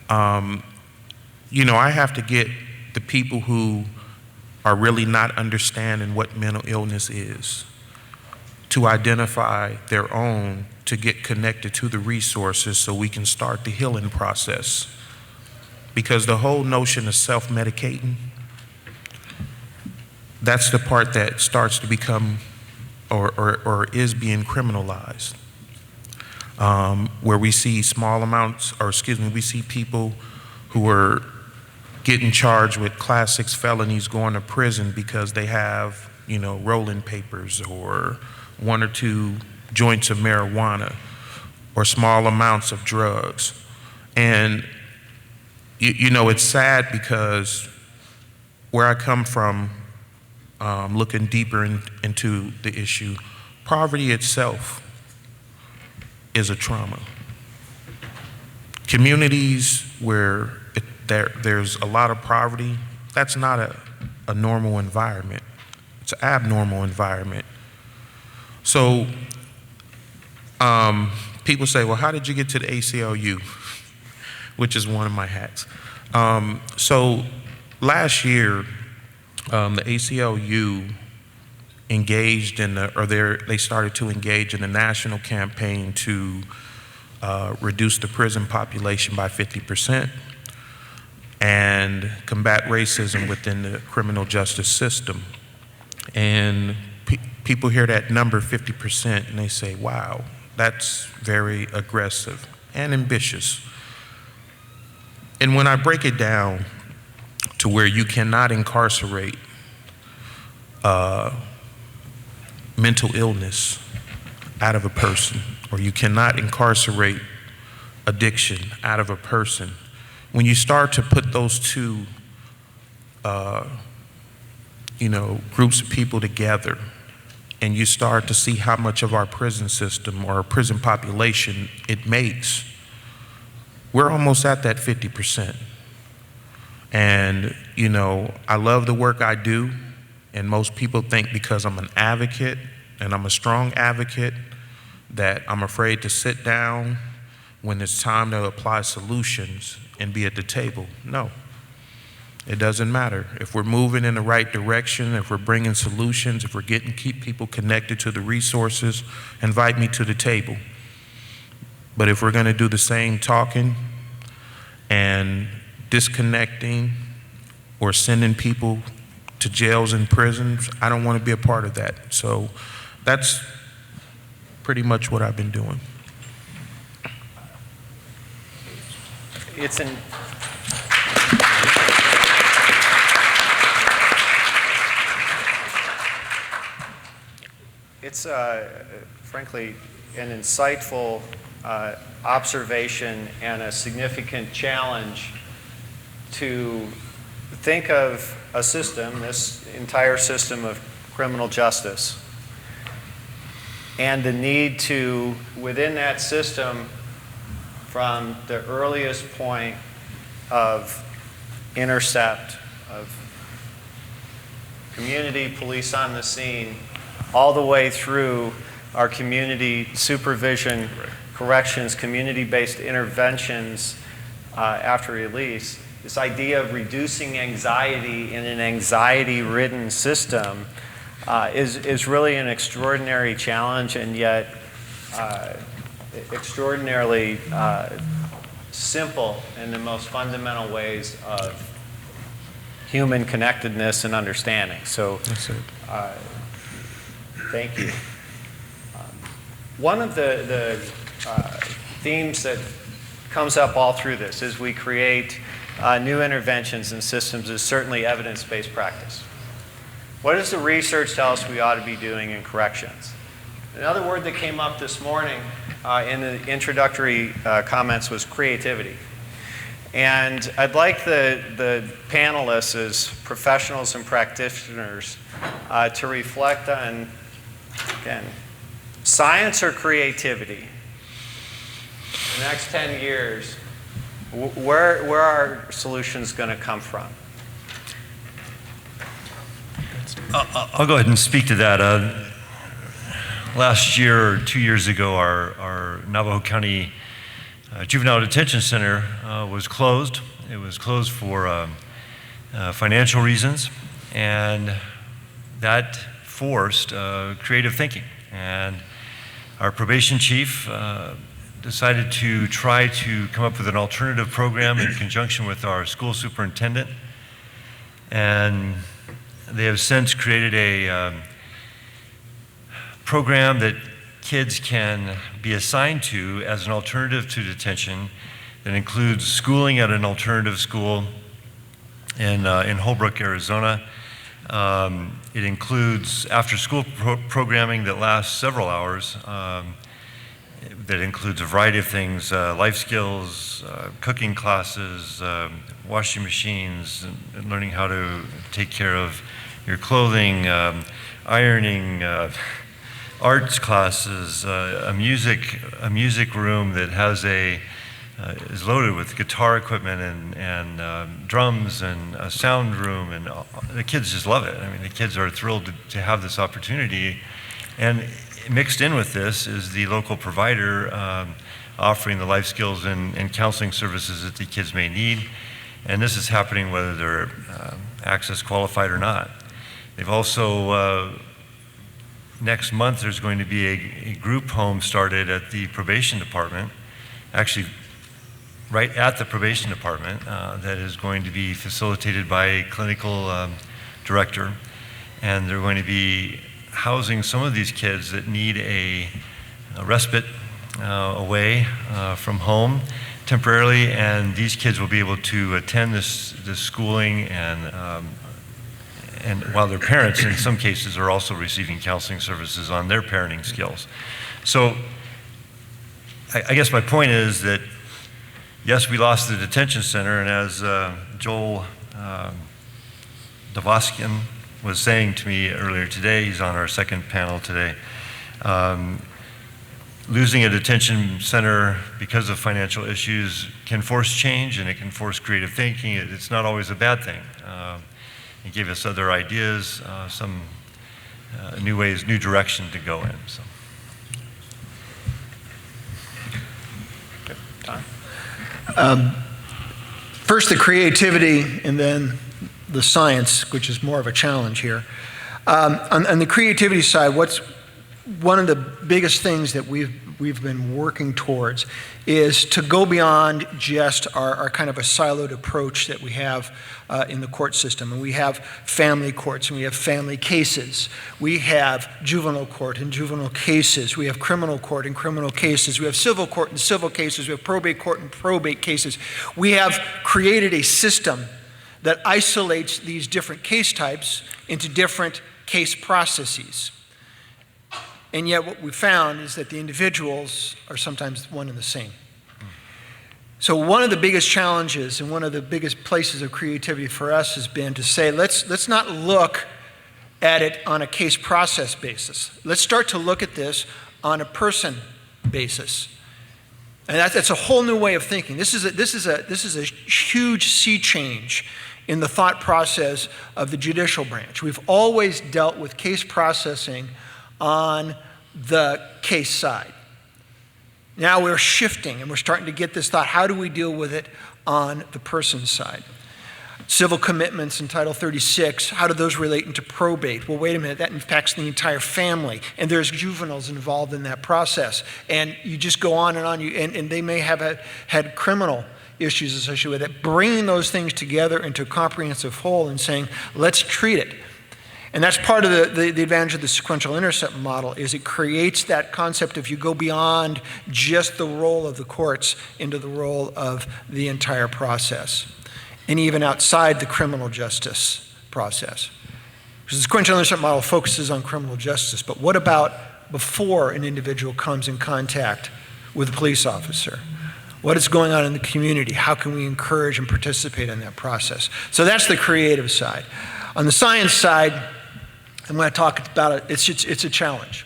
I have to get the people who are really not understanding what mental illness is to identify their own, to get connected to the resources so we can start the healing process. Because the whole notion of self-medicating, that's the part that starts to become or is being criminalized. Where we see we see people who are getting charged with Class 6 felonies going to prison because they have, rolling papers or 1 or 2 joints of marijuana or small amounts of drugs. And, it's sad because where I come from, looking deeper into the issue, poverty itself is a trauma. Communities where there's a lot of poverty, that's not a normal environment. It's an abnormal environment. So people say, well, how did you get to the ACLU? Which is one of my hats. So last year, the ACLU engaged they started to engage in a national campaign to reduce the prison population by 50% and combat racism within the criminal justice system. And people hear that number 50% and they say, wow, that's very aggressive and ambitious. And when I break it down to where you cannot incarcerate mental illness out of a person, or you cannot incarcerate addiction out of a person, when you start to put those two groups of people together, and you start to see how much of our prison system or our prison population it makes, we're almost at that 50%. And, I love the work I do, and most people think because I'm an advocate and I'm a strong advocate that I'm afraid to sit down when it's time to apply solutions and be at the table. No. It doesn't matter. If we're moving in the right direction, if we're bringing solutions, if we're keep people connected to the resources, invite me to the table. But if we're going to do the same talking and disconnecting or sending people to jails and prisons, I don't want to be a part of that. So that's pretty much what I've been doing. It's frankly an insightful observation and a significant challenge to think of a system, this entire system of criminal justice, and the need to, within that system, from the earliest point of intercept, of community police on the scene, all the way through our community supervision, corrections, community-based interventions after release. This idea of reducing anxiety in an anxiety-ridden system is really an extraordinary challenge, and yet extraordinarily simple in the most fundamental ways of human connectedness and understanding. So, thank you. One of the themes that comes up all through this as we create new interventions and systems is certainly evidence-based practice. What does the research tell us we ought to be doing in corrections? Another word that came up this morning in the introductory comments was creativity. And I'd like the panelists as professionals and practitioners to reflect on, again, science or creativity. In the next 10 years, where are solutions going to come from? I'll go ahead and speak to that. Last year or 2 years ago, our Navajo County Juvenile Detention Center was closed. It was closed for financial reasons, and that forced creative thinking. And our probation chief decided to try to come up with an alternative program in conjunction with our school superintendent. And they have since created a program that kids can be assigned to as an alternative to detention that includes schooling at an alternative school in Holbrook, Arizona. It includes after-school programming that lasts several hours. That includes a variety of things, life skills, cooking classes, washing machines, and learning how to take care of your clothing, ironing, arts classes, a music room that has is loaded with guitar equipment and drums, and a sound room, and the kids just love it. I mean, the kids are thrilled to have this opportunity. And mixed in with this is the local provider offering the life skills and counseling services that the kids may need. And this is happening whether they're access qualified or not. They've also, next month, there's going to be a group home started at the probation department, actually right at the probation department, that is going to be facilitated by a clinical director. And they're going to be housing some of these kids that need a respite away from home temporarily, and these kids will be able to attend this schooling and while their parents in some cases are also receiving counseling services on their parenting skills. So I guess my point is that yes, we lost the detention center, and as Joel Davoskian was saying to me earlier today, he's on our second panel today, losing a detention center because of financial issues can force change, and it can force creative thinking. It's not always a bad thing. It gave us other ideas, some new ways, new direction to go in. So. First, the creativity, and then the science, which is more of a challenge here. On the creativity side, what's one of the biggest things that we've been working towards is to go beyond just our kind of a siloed approach that we have in the court system. And we have family courts, and we have family cases. We have juvenile court and juvenile cases. We have criminal court and criminal cases. We have civil court and civil cases. We have probate court and probate cases. We have created a system that isolates these different case types into different case processes. And yet what we found is that the individuals are sometimes one and the same. So one of the biggest challenges and one of the biggest places of creativity for us has been to say, let's not look at it on a case process basis. Let's start to look at this on a person basis. And that's a whole new way of thinking. This is a huge sea change in the thought process of the judicial branch. We've always dealt with case processing on the case side. Now we're shifting and we're starting to get this thought, how do we deal with it on the person side? Civil commitments in Title 36, how do those relate into probate? Well, wait a minute, that impacts the entire family, and there's juveniles involved in that process. And you just go on, and they may have had criminal issues associated with it. Bringing those things together into a comprehensive whole and saying, let's treat it. And that's part of the advantage of the sequential intercept model, is it creates that concept of you go beyond just the role of the courts into the role of the entire process, and even outside the criminal justice process. Because the sequential intercept model focuses on criminal justice, but what about before an individual comes in contact with a police officer? What is going on in the community? How can we encourage and participate in that process? So that's the creative side. On the science side, I'm going to talk about it. It's a challenge.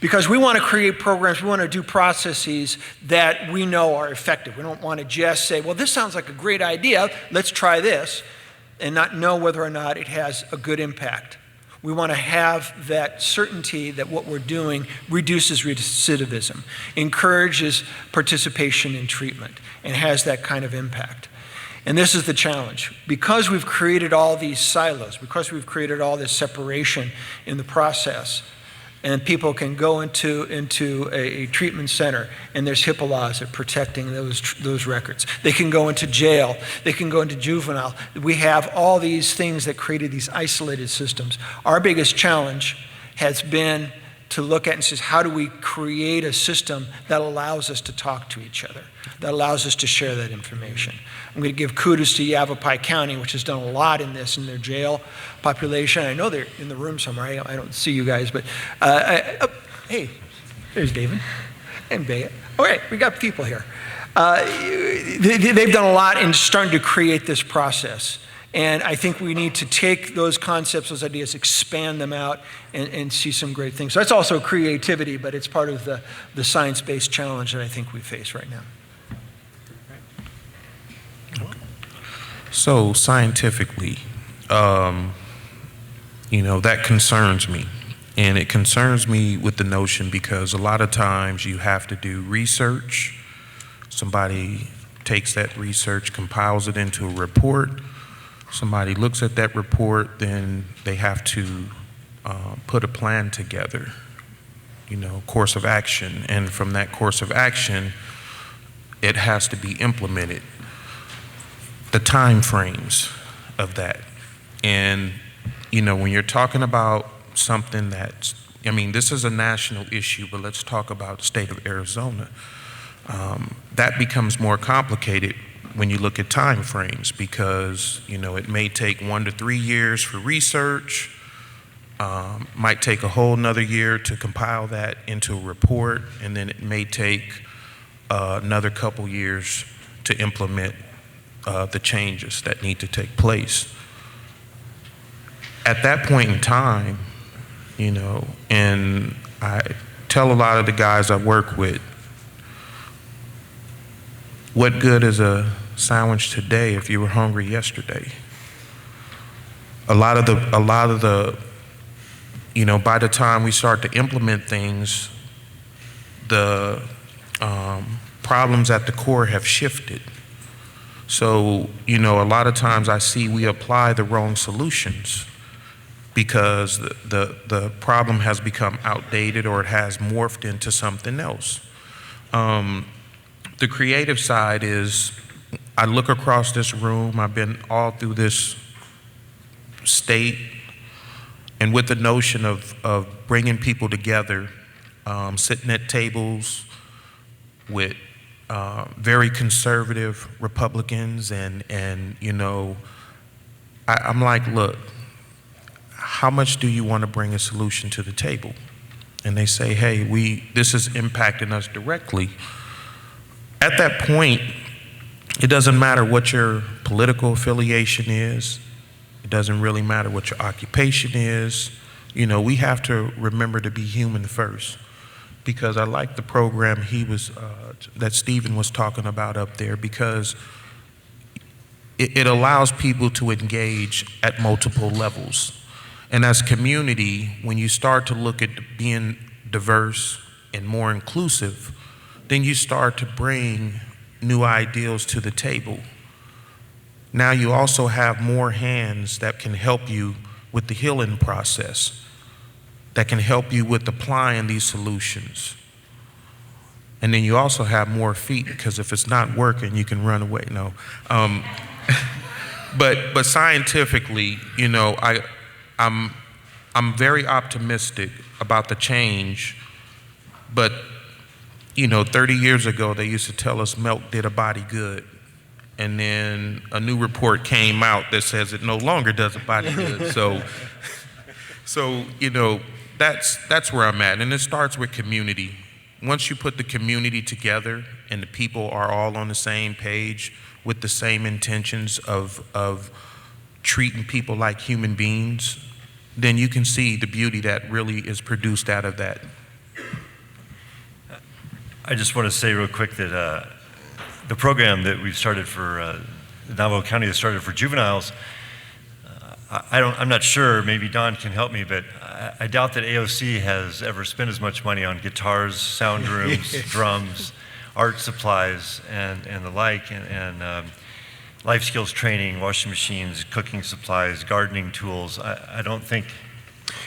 Because we want to create programs, we want to do processes that we know are effective. We don't want to just say, well, this sounds like a great idea, let's try this, and not know whether or not it has a good impact. We want to have that certainty that what we're doing reduces recidivism, encourages participation in treatment, and has that kind of impact. And this is the challenge. Because we've created all these silos, because we've created all this separation in the process, and people can go into a treatment center, and there's HIPAA laws that are protecting those records. They can go into jail. They can go into juvenile. We have all these things that created these isolated systems. Our biggest challenge has been to look at and say, how do we create a system that allows us to talk to each other, that allows us to share that information? I'm going to give kudos to Yavapai County, which has done a lot in this in their jail population. I know they're in the room somewhere. I don't see you guys, but hey, there's David and Bea. All right, we got people here. They've done a lot in starting to create this process. And I think we need to take those concepts, those ideas, expand them out, and see some great things. So that's also creativity, but it's part of the science-based challenge that I think we face right now. So scientifically, that concerns me. And it concerns me with the notion because a lot of times you have to do research. Somebody takes that research, compiles it into a report. Somebody looks at that report, then they have to put a plan together, course of action. And from that course of action, it has to be implemented. The time frames of that. And, when you're talking about something that's, I mean, this is a national issue, but let's talk about the state of Arizona. That becomes more complicated when you look at time frames because, you know, it may take 1 to 3 years for research, might take a whole nother year to compile that into a report, and then it may take another couple years to implement the changes that need to take place. At that point in time, you know, and I tell a lot of the guys I work with, what good is a sandwich today if you were hungry yesterday? A lot of the, you know, by the time we start to implement things, the problems at the core have shifted. So, you know, a lot of times I see we apply the wrong solutions because the problem has become outdated or it has morphed into something else. The creative side is, I look across this room, I've been all through this state, and with the notion of bringing people together, sitting at tables with very conservative Republicans, and you know, I'm like, look, how much do you want to bring a solution to the table? And they say, hey, this is impacting us directly. At that point, it doesn't matter what your political affiliation is. It doesn't really matter what your occupation is. You know, we have to remember to be human first. Because I like the program that Stephen was talking about up there, because it allows people to engage at multiple levels. And as community, when you start to look at being diverse and more inclusive, then you start to bring new ideals to the table. Now you also have more hands that can help you with the healing process, that can help you with applying these solutions. And then you also have more feet, because if it's not working, you can run away. No. But scientifically, you know, I'm very optimistic about the change, but you know, 30 years ago, they used to tell us milk did a body good. And then a new report came out that says it no longer does a body good. So you know, that's where I'm at. And it starts with community. Once you put the community together and the people are all on the same page with the same intentions of treating people like human beings, then you can see the beauty that really is produced out of that. I just want to say real quick that the program that we've started for Navajo County that started for juveniles, I'm not sure, maybe Don can help me, but I doubt that AOC has ever spent as much money on guitars, sound rooms, drums, art supplies, and the like, and life skills training, washing machines, cooking supplies, gardening tools. I don't think...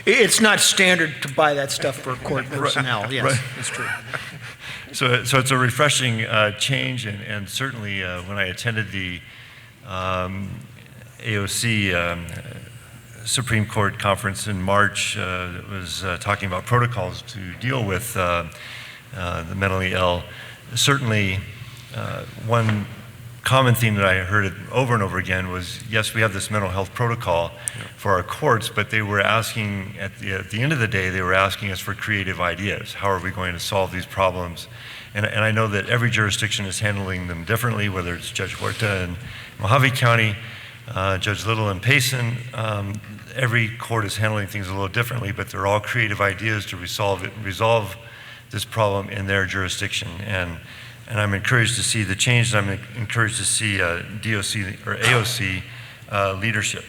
It's not standard to buy that stuff for court personnel. Yes, right. It's true. So it's a refreshing change, and certainly when I attended the AOC Supreme Court conference in March, it was talking about protocols to deal with the mentally ill. Certainly, one common theme that I heard over and over again was, yes, we have this mental health protocol for our courts, but they were asking, at the end of the day, they were asking us for creative ideas. How are we going to solve these problems? And I know that every jurisdiction is handling them differently, whether it's Judge Huerta in Mojave County, Judge Little in Payson. Every court is handling things a little differently, but they're all creative ideas to resolve this problem in their jurisdiction. And I'm encouraged to see the change, and I'm encouraged to see DOC or AOC leadership.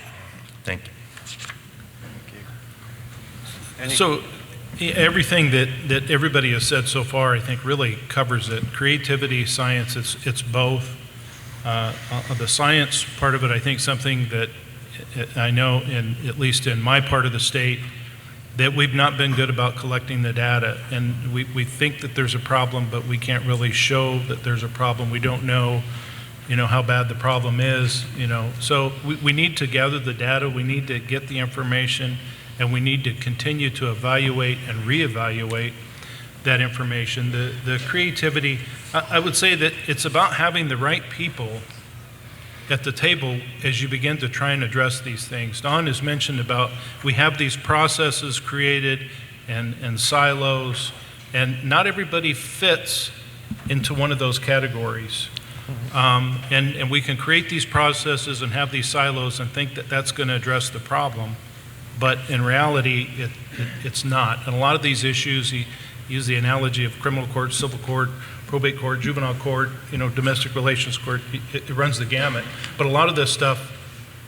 Thank you. So everything that everybody has said so far, I think, really covers it. Creativity, science, it's both. The science part of it, I think something that I know, at least in my part of the state, that we've not been good about collecting the data, and we think that there's a problem, but we can't really show that there's a problem. We don't know, how bad the problem is, So we need to gather the data. We need to get the information and we need to continue to evaluate and reevaluate that information. The creativity, I would say that it's about having the right people at the table as you begin to try and address these things. Don has mentioned about we have these processes created and silos, and not everybody fits into one of those categories. And we can create these processes and have these silos and think that that's going to address the problem, but in reality, it's not. And a lot of these issues, he used the analogy of criminal court, civil court, probate court, juvenile court, domestic relations court, it runs the gamut. But a lot of this stuff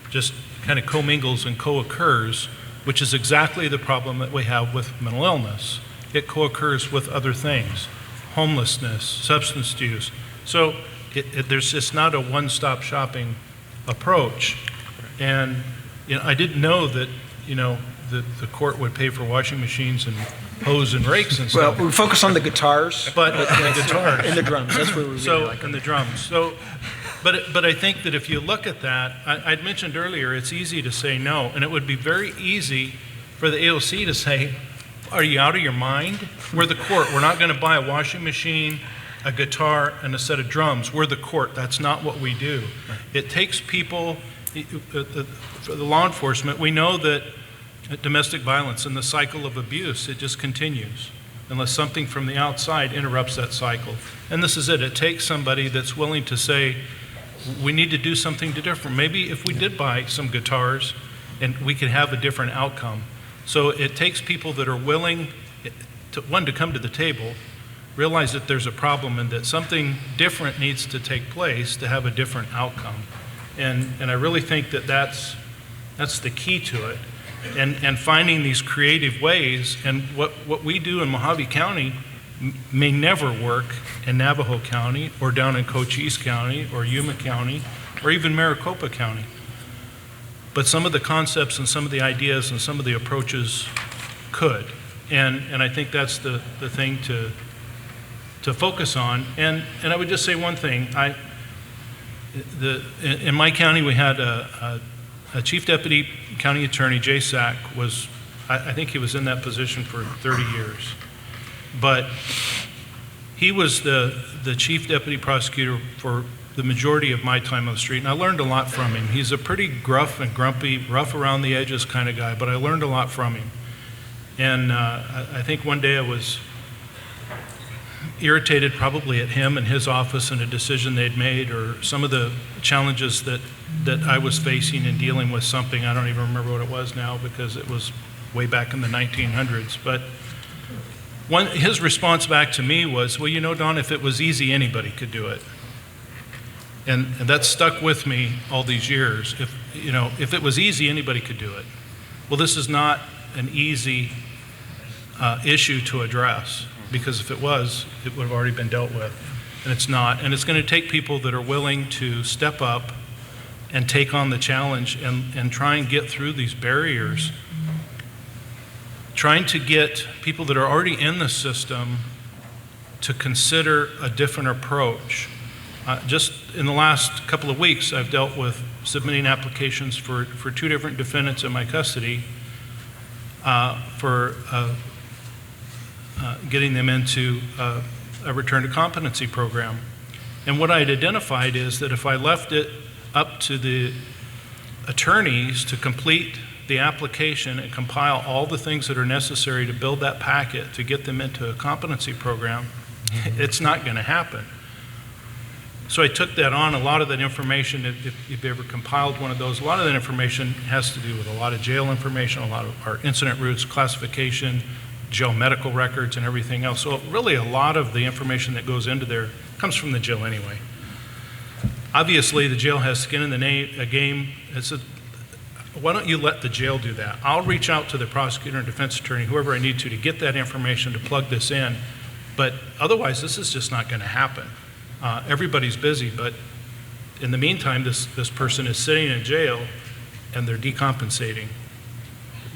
just kind of commingles and co-occurs, which is exactly the problem that we have with mental illness. It co-occurs with other things, homelessness, substance use. So there's just not a one-stop shopping approach. And I didn't know that, the court would pay for washing machines and hose and rakes and stuff. Well, we focus on the guitars. But the guitars. And the drums, that's where we really like them. And the drums. So, but I think that if you look at that, I'd mentioned earlier, it's easy to say no, and it would be very easy for the AOC to say, are you out of your mind? We're the court. We're not going to buy a washing machine, a guitar, and a set of drums. We're the court. That's not what we do. It takes people, for the law enforcement, we know that domestic violence and the cycle of abuse, it just continues unless something from the outside interrupts that cycle. And this is it. It takes somebody that's willing to say, we need to do something different. Maybe if we did buy some guitars and we could have a different outcome. So it takes people that are willing to come to the table, realize that there's a problem and that something different needs to take place to have a different outcome. And I really think that that's the key to it. And finding these creative ways, and what we do in Mojave County may never work in Navajo County or down in Cochise County or Yuma County or even Maricopa County. But some of the concepts and some of the ideas and some of the approaches could. And I think that's the thing to focus on. And I would just say one thing. In my county, we had a chief deputy county attorney, Jay Sack, I think he was in that position for 30 years. But he was the chief deputy prosecutor for the majority of my time on the street, and I learned a lot from him. He's a pretty gruff and grumpy, rough around the edges kind of guy, but I learned a lot from him. And I think one day I was irritated probably at him and his office and a decision they'd made, or some of the challenges that I was facing in dealing with something. I don't even remember what it was now because it was way back in the 1900s. But his response back to me was, well, Don, if it was easy, anybody could do it. And that stuck with me all these years. If it was easy, anybody could do it. Well, this is not an easy issue to address, because if it was, it would have already been dealt with. And it's not. And it's going to take people that are willing to step up and take on the challenge and try and get through these barriers. Trying to get people that are already in the system to consider a different approach. Just in the last couple of weeks, I've dealt with submitting applications for 2 different defendants in my custody for getting them into a return to competency program. And what I'd identified is that if I left it up to the attorneys to complete the application and compile all the things that are necessary to build that packet to get them into a competency program, it's not going to happen. So I took that on. A lot of that information, if you've ever compiled one of those, a lot of that information has to do with a lot of jail information, a lot of our incident routes, classification, jail medical records, and everything else. So really a lot of the information that goes into there comes from the jail anyway. Obviously, the jail has skin in the game. Why don't you let the jail do that? I'll reach out to the prosecutor and defense attorney, whoever I need to get that information to plug this in. But otherwise, this is just not going to happen. Everybody's busy, but in the meantime, this person is sitting in jail and they're decompensating.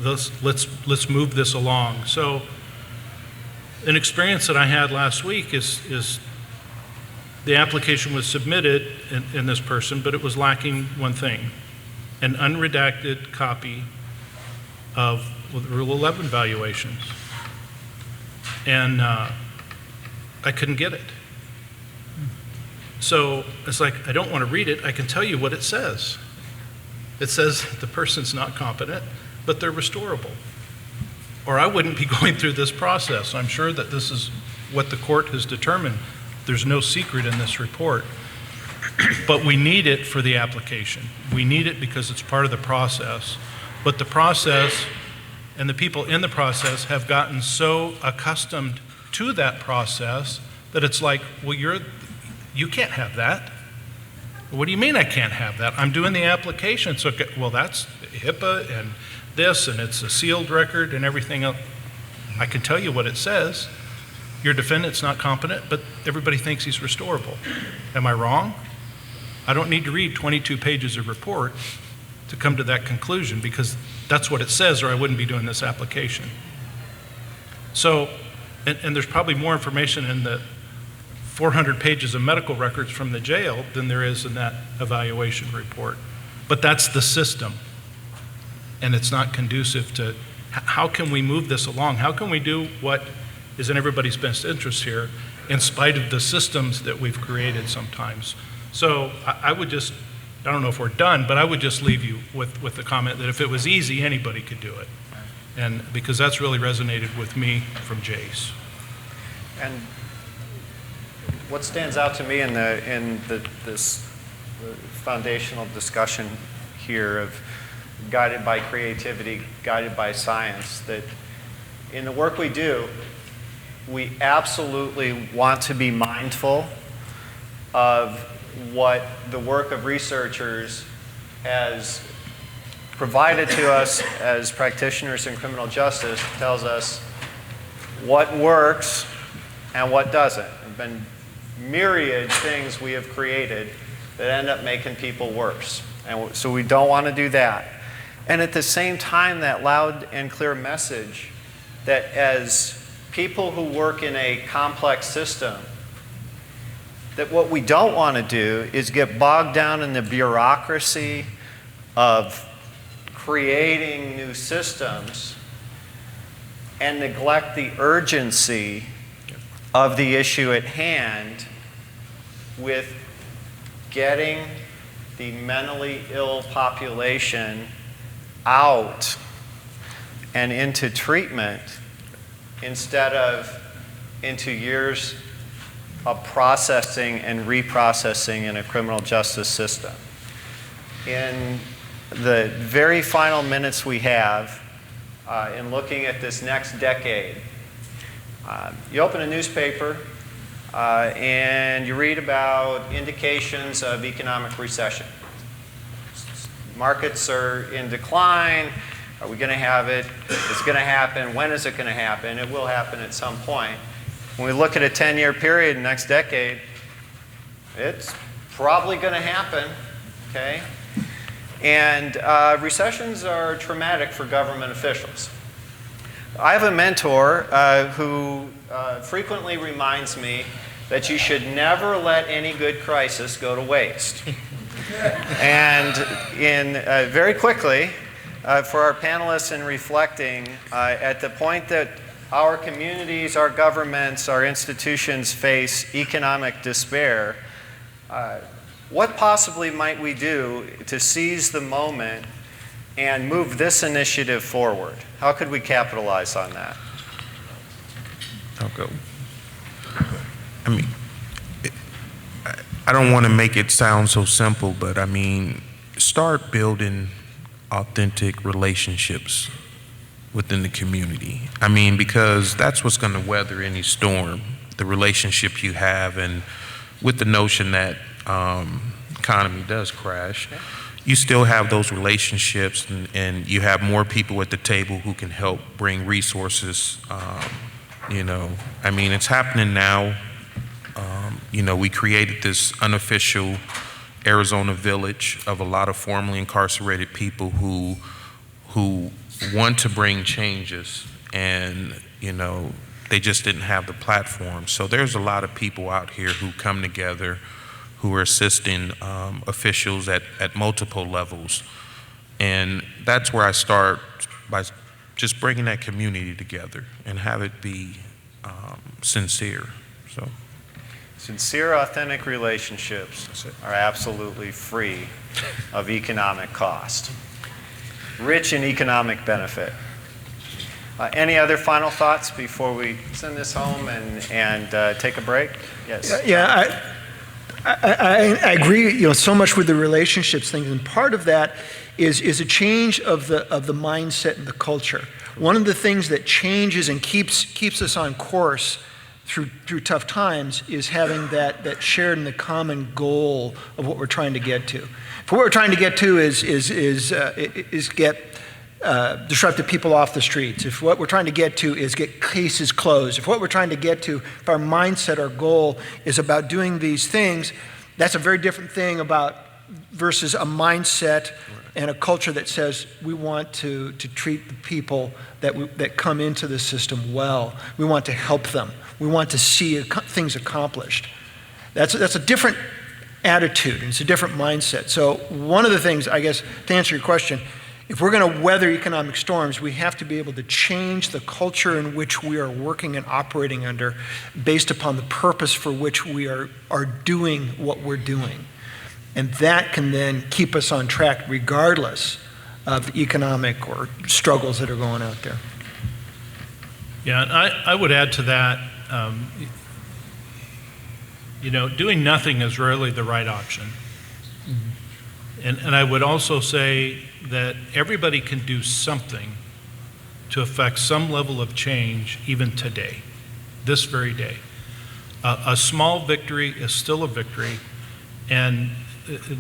Let's move this along. So an experience that I had last week is the application was submitted in this person, but it was lacking one thing: an unredacted copy of Rule 11 valuations. And I couldn't get it. So it's like, I don't want to read it. I can tell you what it says. It says the person's not competent, but they're restorable. Or I wouldn't be going through this process. I'm sure that this is what the court has determined. There's no secret in this report. But we need it for the application. We need it because it's part of the process. But the process and the people in the process have gotten so accustomed to that process that it's like, well, you can't have that. What do you mean I can't have that? I'm doing the application. So, well, that's HIPAA and this, and it's a sealed record and everything else. I can tell you what it says. Your defendant's not competent, but everybody thinks he's restorable. Am I wrong? I don't need to read 22 pages of report to come to that conclusion because that's what it says, or I wouldn't be doing this application. So, and there's probably more information in the 400 pages of medical records from the jail than there is in that evaluation report. But that's the system. And it's not conducive to how can we move this along? How can we do what is in everybody's best interest here in spite of the systems that we've created sometimes? So I would just, I don't know if we're done, but I would just leave you with the comment that if it was easy, anybody could do it. And because that's really resonated with me from Jace. And what stands out to me in this foundational discussion here of guided by creativity, guided by science, that in the work we do, we absolutely want to be mindful of what the work of researchers has provided to us as practitioners in criminal justice. Tells us what works and what doesn't. There have been myriad things we have created that end up making people worse. And so we don't want to do that. And at the same time, that loud and clear message that as people who work in a complex system, that what we don't want to do is get bogged down in the bureaucracy of creating new systems and neglect the urgency of the issue at hand with getting the mentally ill population out and into treatment instead of into years of processing and reprocessing in a criminal justice system. In the very final minutes we have in looking at this next decade, you open a newspaper and you read about indications of economic recession. Markets are in decline. Are we going to have it? It's going to happen. When is it going to happen? It will happen at some point. When we look at a 10-year period, next decade, it's probably going to happen, okay? And recessions are traumatic for government officials. I have a mentor who frequently reminds me that you should never let any good crisis go to waste. And very quickly, for our panelists in reflecting, at the point that our communities, our governments, our institutions face economic despair, what possibly might we do to seize the moment and move this initiative forward? How could we capitalize on that? I'll go. I mean, I don't want to make it sound so simple, but I mean, start building authentic relationships within the community. I mean, because that's what's going to weather any storm, the relationship you have, and with the notion that economy does crash, you still have those relationships, and you have more people at the table who can help bring resources. You know, I mean, it's happening now. You know, we created this unofficial Arizona village of a lot of formerly incarcerated people who want to bring changes, and you know, they just didn't have the platform. So there's a lot of people out here who come together, who are assisting officials at multiple levels, and that's where I start by just bringing that community together and have it be sincere. So, Sincere, authentic relationships are absolutely free of economic cost, rich in economic benefit. Any other final thoughts before we send this home and take a break? Yes. Yeah, I agree, so much with the relationships thing, and part of that is a change of the mindset and the culture. One of the things that changes and keeps us on course through tough times is having that shared and the common goal of what we're trying to get to. If what we're trying to get to is get disruptive people off the streets, if what we're trying to get to is get cases closed, if what we're trying to get to, if our mindset, our goal is about doing these things, that's a very different thing versus a mindset and a culture that says we want to treat the people that come into the system well. We want to help them. We want to see things accomplished. That's a different attitude, and it's a different mindset. So one of the things, I guess, to answer your question, if we're going to weather economic storms, we have to be able to change the culture in which we are working and operating under based upon the purpose for which we are doing what we're doing. And that can then keep us on track regardless of the economic or struggles that are going out there. Yeah, and I would add to that, doing nothing is rarely the right option. And I would also say that everybody can do something to affect some level of change even today, this very day. A small victory is still a victory, and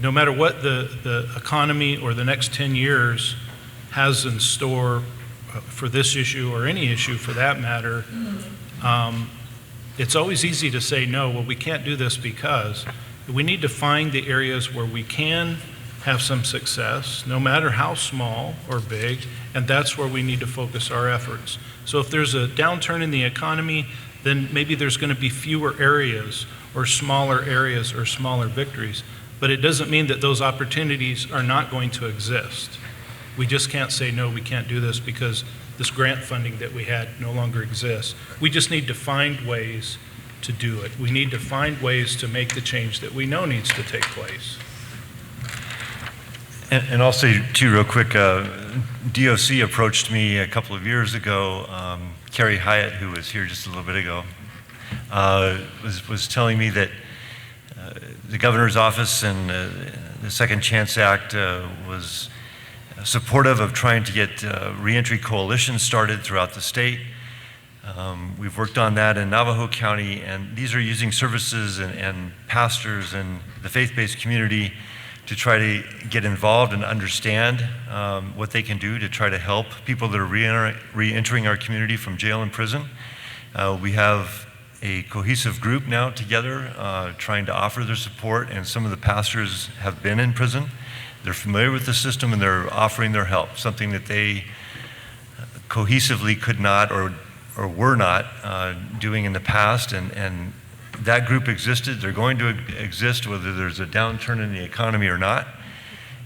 no matter what the economy or the next 10 years has in store for this issue or any issue for that matter, it's always easy to say, no, well, we can't do this because we need to find the areas where we can have some success, no matter how small or big, and that's where we need to focus our efforts. So if there's a downturn in the economy, then maybe there's going to be fewer areas or smaller victories, but it doesn't mean that those opportunities are not going to exist. We just can't say, no, we can't do this because this grant funding that we had no longer exists. We just need to find ways to do it. We need to find ways to make the change that we know needs to take place. And also, too, real quick, DOC approached me a couple of years ago. Carrie Hyatt, who was here just a little bit ago, was telling me that the governor's office and the Second Chance Act was supportive of trying to get reentry coalitions started throughout the state. We've worked on that in Navajo County, and these are using services and pastors and the faith-based community to try to get involved and understand what they can do to try to help people that are re-entering our community from jail and prison. We have a cohesive group now together trying to offer their support, and some of the pastors have been in prison. They're familiar with the system and they're offering their help, something that they cohesively could not or were not doing in the past, and that group existed. They're going to exist whether there's a downturn in the economy or not,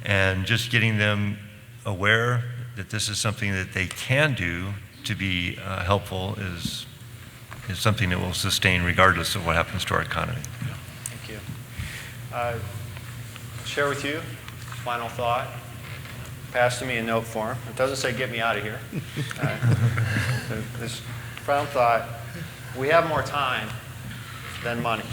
and just getting them aware that this is something that they can do to be helpful is something that will sustain regardless of what happens to our economy. Thank you. Share with you, final thought. Pass to me in note form. It doesn't say get me out of here. This final thought, we have more time than money.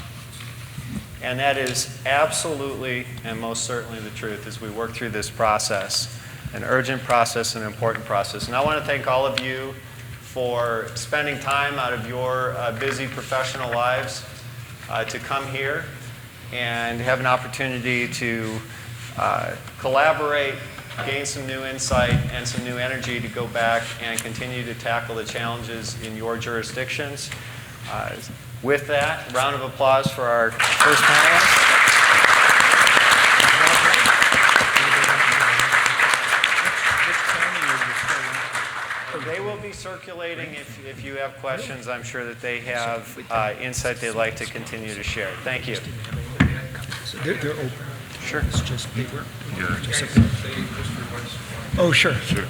And that is absolutely and most certainly the truth as we work through this process, an urgent process, an important process. And I want to thank all of you for spending time out of your busy professional lives to come here and have an opportunity to collaborate, gain some new insight and some new energy to go back and continue to tackle the challenges in your jurisdictions. With that, round of applause for our first panelist. They will be circulating if you have questions. I'm sure that they have insight they'd like to continue to share. Thank you. They're open. Sure. It's just paper. Oh, sure. Sure.